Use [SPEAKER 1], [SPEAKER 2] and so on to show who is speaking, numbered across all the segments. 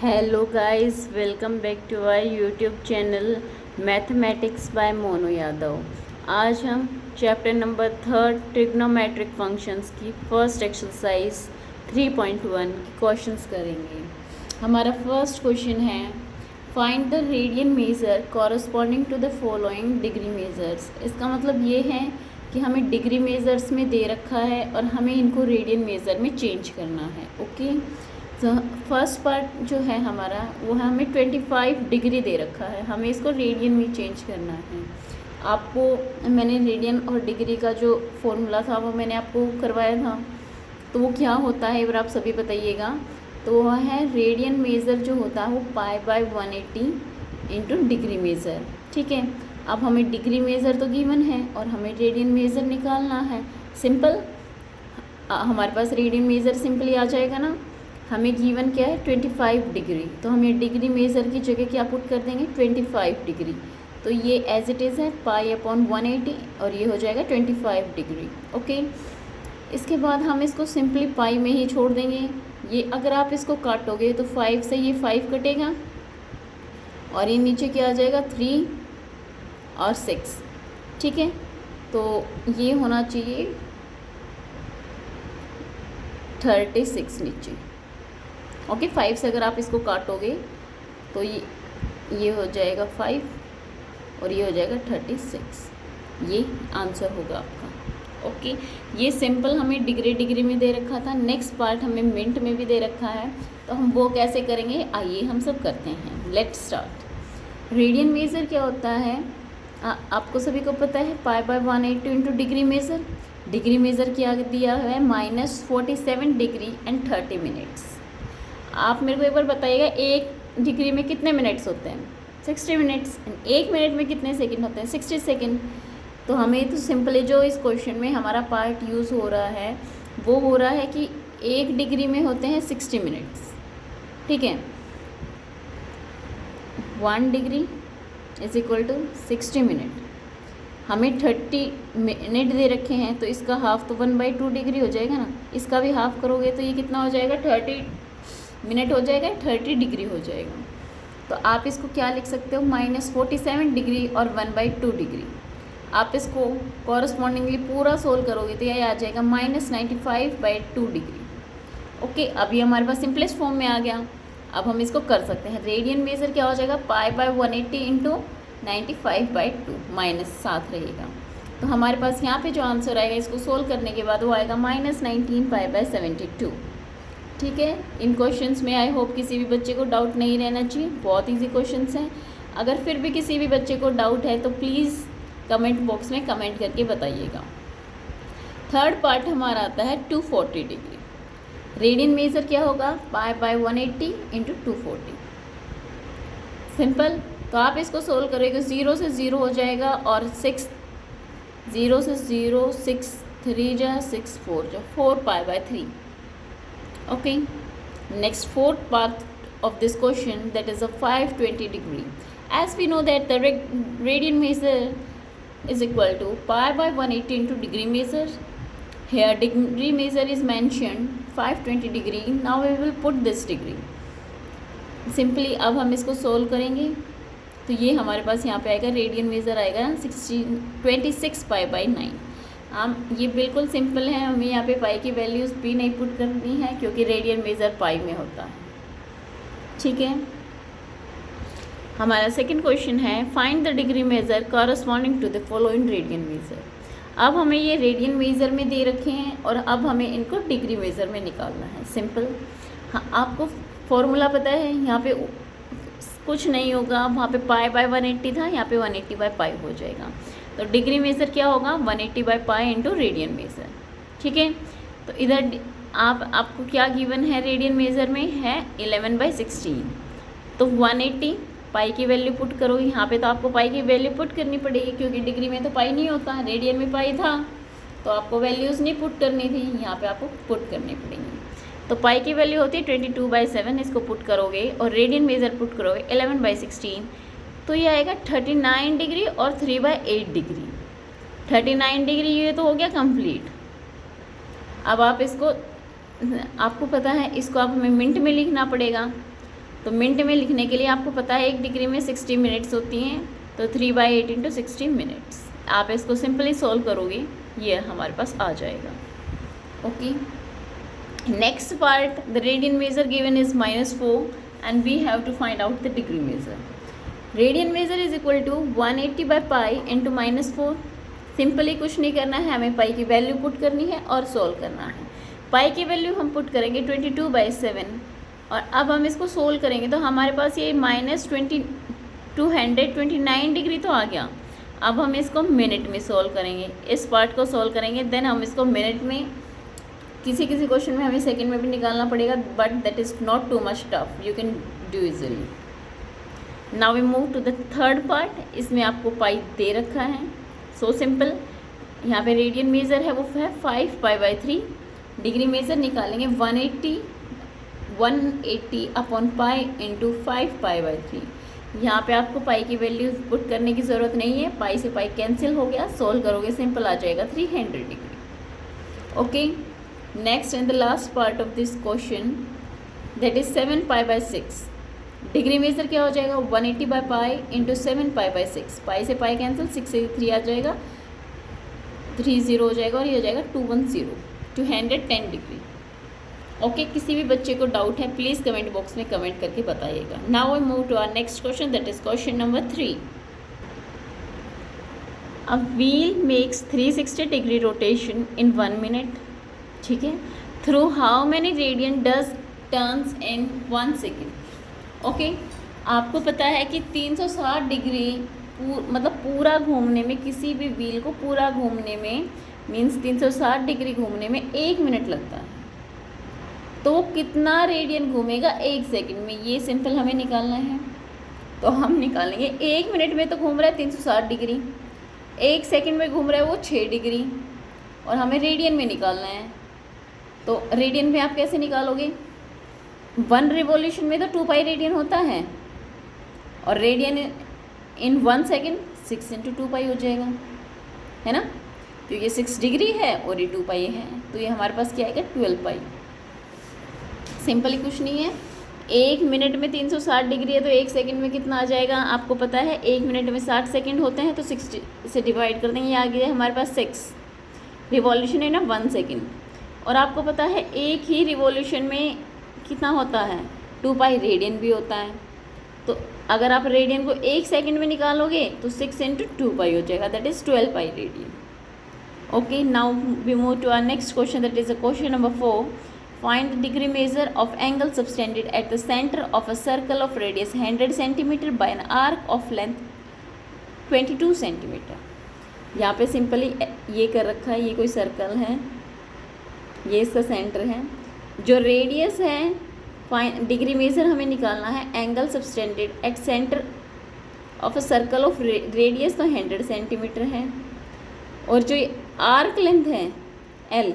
[SPEAKER 1] Hello guys, welcome back to our YouTube channel mathematics by Monu Yadav. आज हम chapter number 3 trigonometric functions की first exercise 3.1 की questions करेंगे। हमारा फर्स्ट क्वेश्चन है find the radian measure corresponding to the following degree measures. इसका मतलब ये है कि हमें डिग्री मेज़र्स में दे रखा है और हमें इनको रेडियन मेज़र में चेंज करना है। ओके, तो फर्स्ट पार्ट जो है हमारा वो है हमें 25 डिग्री दे रखा है, हमें इसको रेडियन में चेंज करना है। आपको मैंने रेडियन और डिग्री का जो फॉर्मूला था वो मैंने आपको करवाया था, तो वो क्या होता है अगर आप सभी बताइएगा। तो वह है रेडियन मेज़र जो होता है वो π/180 इंटू डिग्री मेज़र। ठीक है, अब हमें डिग्री मेज़र तो गिवन है और हमें रेडियन मेज़र निकालना है। सिंपल, हमारे पास रेडियन मेज़र सिंपली आ जाएगा ना। हमें गिवन क्या है 25 डिग्री, तो हम ये डिग्री मेज़र की जगह क्या पुट कर देंगे 25 डिग्री। तो ये एज इट इज़ है π/180 और ये हो जाएगा 25 डिग्री। ओके, इसके बाद हम इसको सिंपली पाई में ही छोड़ देंगे। ये अगर आप इसको काटोगे तो 5 से ये 5 कटेगा और ये नीचे क्या आ जाएगा 3 और 6। ठीक है, तो ये होना चाहिए 36 नीचे। ओके, 5 से अगर आप इसको काटोगे तो ये हो जाएगा 5 और ये हो जाएगा 36। ये आंसर होगा आपका। ओके, ये सिंपल हमें डिग्री में दे रखा था। नेक्स्ट पार्ट हमें मिनट में भी दे रखा है, तो हम वो कैसे करेंगे आइए हम सब करते हैं। Let's start. रेडियन मेज़र क्या होता है आपको सभी को पता है, π/180 into degree measure. Degree measure क्या दिया है -47 डिग्री एंड 30 मिनट्स। आप मेरे को एक बार बताइएगा एक डिग्री में कितने मिनट्स होते हैं 60 मिनट्स। एक मिनट में कितने सेकंड होते हैं 60 सेकंड। तो हमें तो सिंपली जो इस क्वेश्चन में हमारा पार्ट यूज़ हो रहा है वो हो रहा है कि एक डिग्री में होते हैं 60 मिनट्स। ठीक है, 1 degree is equal to 60 minute. हमें 30 मिनट दे रखे हैं तो इसका हाफ तो 1/2 डिग्री हो जाएगा ना। इसका भी हाफ करोगे तो ये कितना हो जाएगा 30 मिनट हो जाएगा, 30 डिग्री हो जाएगा। तो आप इसको क्या लिख सकते हो -47 डिग्री और 1/2 डिग्री। आप इसको कॉरस्पॉन्डिंगली पूरा सोल्व करोगे तो ये आ जाएगा -95/2 डिग्री। ओके, अब ये हमारे पास सिंपलेस्ट फॉर्म में आ गया। अब हम इसको कर सकते हैं। रेडियन मेज़र क्या हो जाएगा π/180 इंटू 95/2 -7 रहेगा। तो हमारे पास यहाँ पे जो आंसर आएगा इसको सोल्व करने के बाद वो आएगा -19 π/72। ठीक है, इन क्वेश्चंस में आई होप किसी भी बच्चे को डाउट नहीं रहना चाहिए, बहुत इजी क्वेश्चंस हैं। अगर फिर भी किसी भी बच्चे को डाउट है तो प्लीज़ कमेंट बॉक्स में कमेंट करके बताइएगा। थर्ड पार्ट हमारा आता है 240 डिग्री। रेडियन मेज़र क्या होगा π/180 इंटू 240। सिंपल, तो आप इसको सोल्व करोगे 0 से 0 हो जाएगा और 6 0 से 0 6 3 जा 6 4 जा 4π/3। Okay, next fourth part of this question, that is a 520 degree. As we know that the radian measure is equal to π/180 into degree measure. Here degree measure is mentioned 520 degree. Now we will put this degree. Simply अब हम इसको solve करेंगे तो ये हमारे पास यहाँ पे आएगा रेडियन मेज़र आएगा 26 π/9। हम ये बिल्कुल सिंपल है, हमें यहाँ पे पाई की वैल्यूज़ भी नहीं पुट करनी है क्योंकि रेडियन मेज़र पाई में होता है। ठीक है, हमारा सेकंड क्वेश्चन है find the degree measure corresponding to the following radian measure. अब हमें ये रेडियन मेज़र में दे रखे हैं और अब हमें इनको डिग्री मेज़र में निकालना है। सिंपल, हाँ आपको फॉर्मूला पता है, यहाँ पे कुछ नहीं होगा, वहाँ पे π/180 था, यहाँ पे 180/π हो जाएगा। तो डिग्री मेज़र क्या होगा 180/π इंटू रेडियन मेज़र। ठीक है, तो इधर आपको क्या गिवन है रेडियन मेज़र में है 11/16। तो 180 पाई की वैल्यू पुट करो। यहाँ पे तो आपको पाई की वैल्यू पुट करनी पड़ेगी क्योंकि डिग्री में तो पाई नहीं होता, रेडियन में पाई था, तो आपको वैल्यूज़ नहीं पुट करनी थी, यहाँ पे आपको पुट करनी पड़ेगी। तो पाई की वैल्यू होती है 22/7, इसको पुट करोगे और रेडियन मेज़र पुट करोगे 11/16, तो ये आएगा 39 डिग्री और 3/8 डिग्री। 39 डिग्री ये तो हो गया कंप्लीट। अब आप इसको, आपको पता है इसको आप हमें मिनट में लिखना पड़ेगा। तो मिनट में लिखने के लिए आपको पता है 1 डिग्री में 60 मिनट्स होती हैं, तो 3/8 इंटू 60 मिनट्स। आप इसको सिंपली सॉल्व करोगे, ये हमारे पास आ जाएगा। Okay, next part, the radian measure given is -4 and we have to find out the degree measure. Radian measure is equal to 180/π into -4। Simply कुछ नहीं करना है, हमें पाई की वैल्यू पुट करनी है और सॉल्व करना है। पाई की वैल्यू हम पुट करेंगे 22/7 और अब हम इसको सोल्व करेंगे तो हमारे पास ये -229 डिग्री तो आ गया। अब हम इसको मिनट में सॉल्व करेंगे, इस पार्ट को सॉल्व करेंगे, देन हम इसको मिनट में, किसी किसी क्वेश्चन में हमें सेकंड में भी निकालना पड़ेगा, but that is not too much tough, you can do easily. Now we move to the third part. इसमें आपको पाई दे रखा है, सो सिंपल। यहाँ पे रेडियन मेजर है वो है 5π/3। डिग्री मेजर निकालेंगे 180/π इंटू 5π/3। यहाँ पे आपको पाई की वैल्यू पुट करने की ज़रूरत नहीं है, पाई से पाई कैंसिल हो गया, सोल्व करोगे सिंपल आ जाएगा 300 degree. Okay, next and the last part of this question, that is 7π/6। Degree measure क्या हो जाएगा 180/π इंटू 7π/6। पाई से पाई कैंसिल, 6 से 3 आ जाएगा, 30 हो जाएगा और ये हो जाएगा 210 डिग्री। ओके, किसी भी बच्चे को डाउट है प्लीज़ कमेंट बॉक्स में कमेंट करके बताइएगा। Now we move to our next question, that is question number 3। A wheel makes 360 degree rotation in 1 minute, ठीक है, through how many radian does turns in 1 second. Okay, आपको पता है कि 360 degree मतलब पूरा घूमने में, किसी भी व्हील को पूरा घूमने में मीन्स 360 डिग्री घूमने में 1 मिनट लगता है, तो कितना रेडियन घूमेगा 1 सेकंड में, ये सिंपल हमें निकालना है। तो हम निकालेंगे 1 मिनट में तो घूम रहा है 360 डिग्री, 1 सेकंड में घूम रहा है वो 6 डिग्री, और हमें रेडियन में निकालना है। तो रेडियन में आप कैसे निकालोगे, 1 रिवॉल्यूशन में तो 2π रेडियन होता है, और रेडियन इन 1 सेकेंड 6 × 2π हो जाएगा, है ना, क्योंकि 6 डिग्री है और ये 2π है, तो ये हमारे पास क्या आएगा 12π। सिंपल ही कुछ नहीं है, 1 मिनट में 360 डिग्री है तो 1 सेकंड में कितना आ जाएगा, आपको पता है 1 मिनट में 60 सेकंड होते हैं, तो 60 से डिवाइड कर देंगे, ये आ गया हमारे पास 6 रिवॉल्यूशन है ना 1 सेकंड, और आपको पता है एक ही रिवॉल्यूशन में कितना होता है 2π रेडियन भी होता है। तो अगर आप रेडियन को 1 सेकंड में निकालोगे तो 6 × 2π हो जाएगा, that is 12π radian. Okay, now we move to our next question, that is a question number 4। Find the degree measure of angle subtended at the centre of a circle of radius 100 centimetre by an arc of length 22 centimetre. यहाँ पे simply ये कर रखा है, ये कोई circle है, ये इसका सेंटर है, जो रेडियस है डिग्री मेजर हमें निकालना है, angle subtended at centre of a circle of radius तो 100 सेंटीमीटर है, और जो आर्क लेंथ है एल,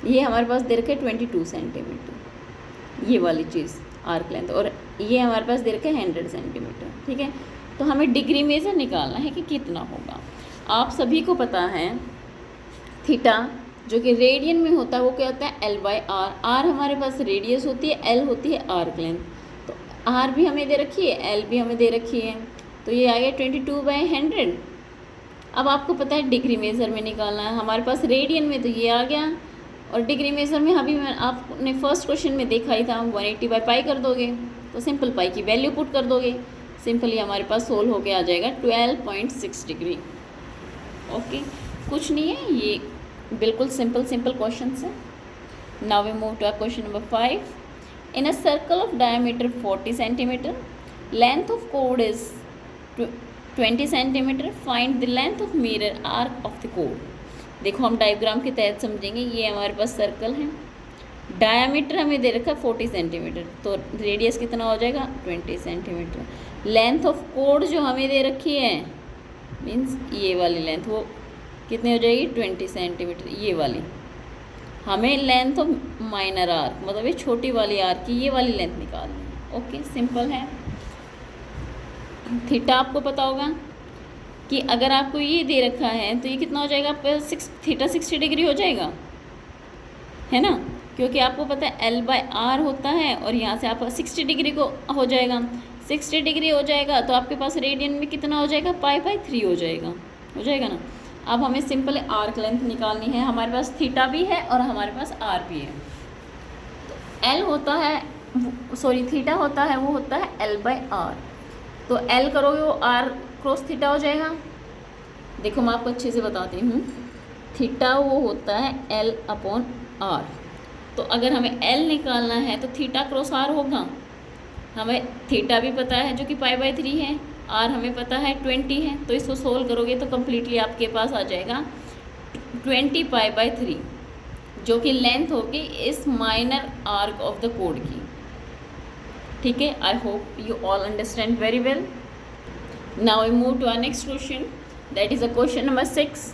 [SPEAKER 1] ये हमारे पास दे रखा है 22 सेंटीमीटर, ये वाली चीज़ आर्क लेंथ, और ये हमारे पास दे रखा है 100 सेंटीमीटर, ठीक है। तो हमें डिग्री मेजर निकालना है कि कितना होगा। आप सभी को पता है थीटा जो कि रेडियन में होता है वो क्या होता है L/r। r हमारे पास रेडियस होती है, L होती है आर्क लेंथ, तो r भी हमें दे रखी है, L भी हमें दे रखी है, तो ये आ गया 22/100। अब आपको पता है डिग्री मेजर में निकालना है, हमारे पास रेडियन में तो ये आ गया, और डिग्री मेजर में अभी आपने फर्स्ट क्वेश्चन में देखा ही था, 180/π कर दोगे तो सिंपल पाई की वैल्यू पुट कर दोगे, सिंपली हमारे पास सोल्व हो गया आ जाएगा 12.6 डिग्री। ओके, कुछ नहीं है, ये बिल्कुल सिंपल क्वेश्चन है। Now we move to question number 5। In a circle of diameter 40 centimetre, length of कोड is 20 centimetre, find the length of minor arc of the कोड। देखो हम डायग्राम के तहत समझेंगे, ये हमारे पास सर्कल है, डायमीटर हमें दे रखा है 40 सेंटीमीटर, तो रेडियस कितना हो जाएगा 20 सेंटीमीटर। लेंथ ऑफ कोड जो हमें दे रखी है मीन्स ये वाली लेंथ, वो कितनी हो जाएगी 20 सेंटीमीटर, ये वाली। हमें लेंथ ऑफ माइनर आर्क मतलब ये छोटी वाली आर्क की ये वाली लेंथ निकालनी है। ओके, सिंपल है। थीटा आपको पता होगा कि अगर आपको ये दे रखा है तो ये कितना हो जाएगा आपका थीटा 60 डिग्री हो जाएगा, है ना। क्योंकि आपको पता है L/R होता है और यहाँ से आप 60 डिग्री को हो जाएगा, 60 डिग्री हो जाएगा तो आपके पास रेडियन में कितना हो जाएगा, π/3 हो जाएगा ना। अब हमें सिंपल आर्क लेंथ निकालनी है, हमारे पास थीटा भी है और हमारे पास आर भी है। तो एल होता है, सॉरी थीटा होता है, वो होता है L/R। तो एल करोगे वो आर क्रॉस थीटा हो जाएगा। देखो मैं आपको अच्छे से बताती हूँ, थीटा वो होता है L/R। तो अगर हमें एल निकालना है तो थीटा क्रॉस आर होगा। हमें थीटा भी पता है जो कि π/3 है, आर हमें पता है 20 है, तो इसको सोल्व करोगे तो कम्प्लीटली आपके पास आ जाएगा 20 π/3, जो कि लेंथ होगी इस माइनर आर्क ऑफ द कोड की। ठीक है, I hope you all understand very well. Now we move to our next question, that is a question number 6।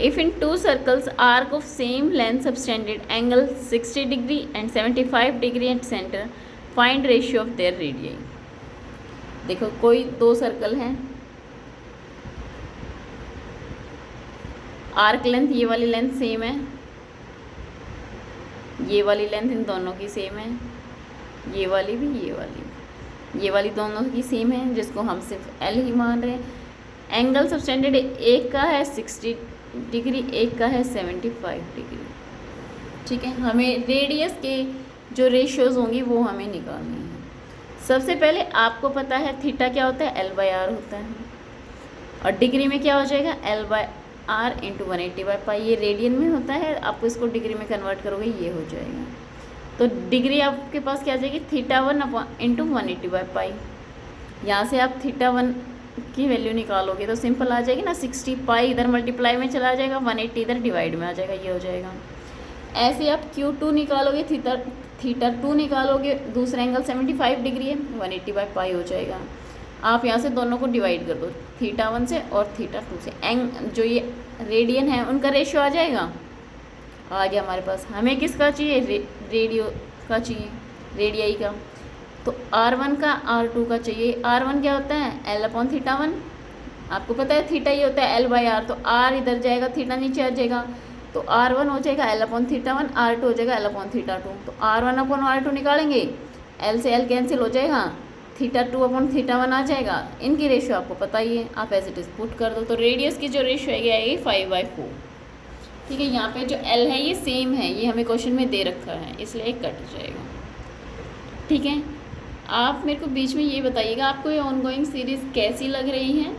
[SPEAKER 1] If in two circles arc of same length subtended angle 60 degree and 75 degree at center, find ratio of their radii। देखो कोई दो circle हैं, arc length ये वाली length same है, ये वाली length in दोनों की सेम है, ये वाली भी ये वाली दोनों की सेम है, जिसको हम सिर्फ एल ही मान रहे हैं। एंगल सबटेंडेड एक का है 60 डिग्री, एक का है 75 डिग्री। ठीक है, हमें रेडियस के जो रेशियोज होंगी वो हमें निकालनी है। सबसे पहले आपको पता है थीटा क्या होता है, L/R होता है, और डिग्री में क्या हो जाएगा, L/R × 180/π। ये रेडियन में होता है, आपको इसको डिग्री में कन्वर्ट करोगे ये हो जाएगा। तो डिग्री आपके पास क्या आ जाएगी, θ1 × 180/π। यहाँ से आप θ1 की वैल्यू निकालोगे तो सिंपल आ जाएगी ना, 60π इधर मल्टीप्लाई में चला जाएगा, 180 इधर डिवाइड में आ जाएगा, ये हो जाएगा। ऐसे आप Q2 निकालोगे, θ2 निकालोगे, दूसरा एंगल 75 डिग्री है, 180/π हो जाएगा। आप यहाँ से दोनों को डिवाइड कर दो, θ1 से और θ2 से। जो ये रेडियन है उनका रेशियो आ जाएगा, आ गया हमारे पास। हमें किसका चाहिए, रेडियो का चाहिए, रेडियाई का। तो R1 का R2 का चाहिए। R1 क्या होता है, L/θ1। आपको पता है थीटा ये होता है L/R, तो R इधर जाएगा, थीटा नीचे आ जाएगा, तो R1 हो जाएगा L/θ1, R2 हो जाएगा L/θ2। तो R1/R2 निकालेंगे, L से L कैंसिल हो जाएगा, θ2/θ1 आ जाएगा। इनकी रेशियो आपको पता ही है, आप एज इट इज पुट कर दो। तो रेडियस की जो रेशियो आएगी 5/4। ठीक है, यहाँ पे जो L है ये सेम है, ये हमें क्वेश्चन में दे रखा है, इसलिए कट जाएगा। ठीक है, आप मेरे को बीच में ये बताइएगा आपको ये ऑनगोइंग सीरीज़ कैसी लग रही है।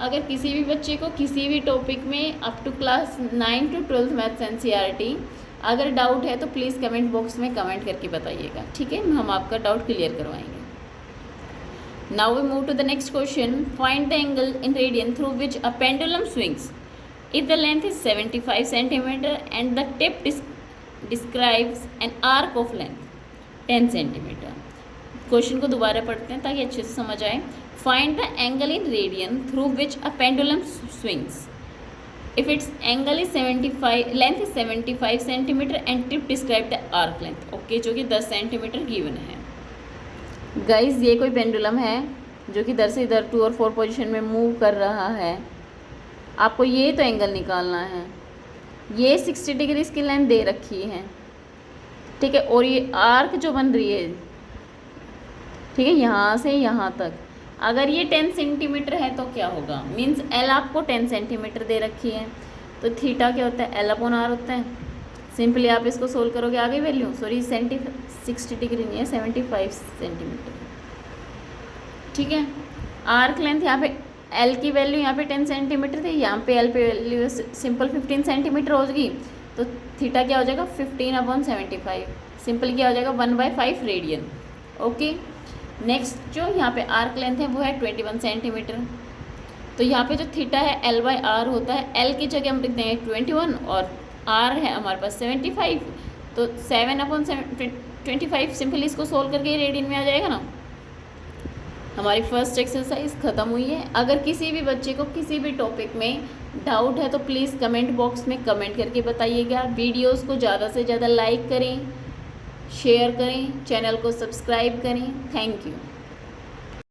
[SPEAKER 1] अगर किसी भी बच्चे को किसी भी टॉपिक में up to class 9 to 12 maths NCERT अगर डाउट है तो प्लीज़ कमेंट बॉक्स में कमेंट करके बताइएगा। ठीक है, हम आपका डाउट क्लियर करवाएंगे। Now we move to the next question, find the angle in radian through which a pendulum swings if the length is 75 centimetre and the tip describes an arc of length 10 centimetre. Question को दोबारा पढ़ते हैं ताकि अच्छे से समझ आए। Find the angle in radian through which a pendulum swings if it's angle is 75, length is 75 centimetre and tip describe the arc length. Okay, जो कि 10 सेंटीमीटर गिवन है। गाइज ये कोई पेंडुलम है जो कि इधर से इधर 2 और 4 पोजिशन में मूव कर रहा है। आपको ये तो एंगल निकालना है। ये 60 डिग्री इसकी लेंथ दे रखी है। ठीक है, और ये आर्क जो बन रही है, ठीक है, यहाँ से यहाँ तक अगर ये 10 सेंटीमीटर है तो क्या होगा, मीन्स L आपको 10 सेंटीमीटर दे रखी है, तो थीटा क्या होता है, L/R होता है। सिंपली आप इसको सोल्व करोगे, आ गई वैल्यू, सॉरी 60 डिग्री नहीं है, 75 सेंटीमीटर। ठीक है, आर्क लेंथ यहाँ पे L की वैल्यू यहाँ पे 10 सेंटीमीटर थी, यहाँ पे L पे वैल्यू सिंपल 15 सेंटीमीटर होगी, तो थीटा क्या हो जाएगा 15/75। सिंपल क्या हो जाएगा 1/5 रेडियन। ओके, नेक्स्ट जो यहाँ पे आर्क लेंथ है वो है 21 सेंटीमीटर। तो यहाँ पे जो थीटा है L/R होता है, L की जगह हम लिख देंगे 21 और R है हमारे पास 75, तो 7/25। सिंपली इसको सोल्व करके रेडियन में आ जाएगा ना। हमारी फर्स्ट एक्सरसाइज ख़त्म हुई है। अगर किसी भी बच्चे को किसी भी टॉपिक में डाउट है तो प्लीज़ कमेंट बॉक्स में कमेंट करके बताइएगा। वीडियोस को ज़्यादा से ज़्यादा लाइक करें, शेयर करें, चैनल को सब्सक्राइब करें। Thank you.